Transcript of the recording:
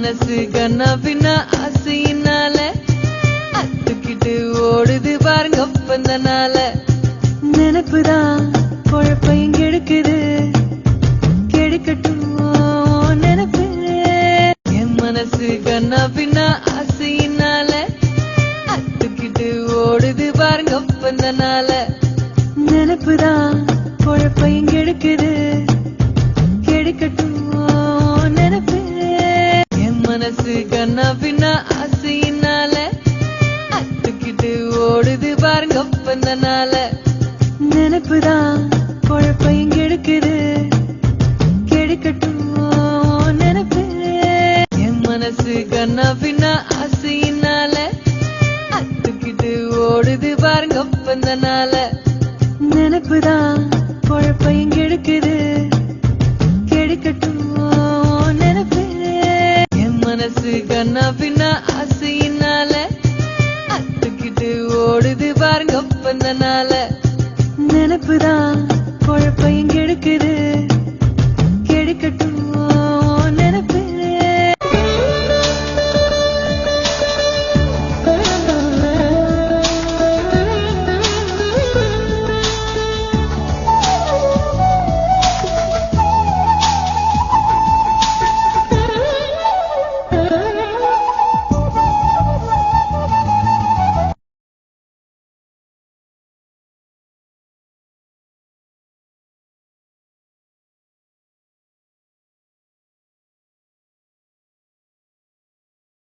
மனசு கண்ணா பின்னா ஆசையினால அத்துக்கிட்டு ஓடுது பாருங்க ஒப்பந்தனால. நினைப்புதான் குழப்பையும் கெடுக்குது, கெடுக்கட்டும் நினைப்பு. என் மனசு கண்ணா பின்னா ஆசையினால அத்துக்கிட்டு ஓடுது பாருங்க ஒப்பந்தனால. நினைப்புதான் குழப்பையும் கெடுக்குது, கெடுக்கட்டும் நினைப்பு. என் மனசு கண்ணா பின்னா ஆசையினால அத்துக்கிட்டு ஓடுது பாருங்க ஒப்பந்தனால. நினைப்புதான் குழப்பையும் கெடுக்குது, கெடுக்கட்டும் நினைப்பு. என் மனசு கண்ணா பின்னா ஆசையினால அத்துக்கிட்டு ஓடுது பாருங்க ஒப்பந்தனால. நினைப்புதான் குழப்பையும் கெடுக்குது, கெடுக்கட்டும் நினைப்பு. என் மனசு கண்ணா பின்னா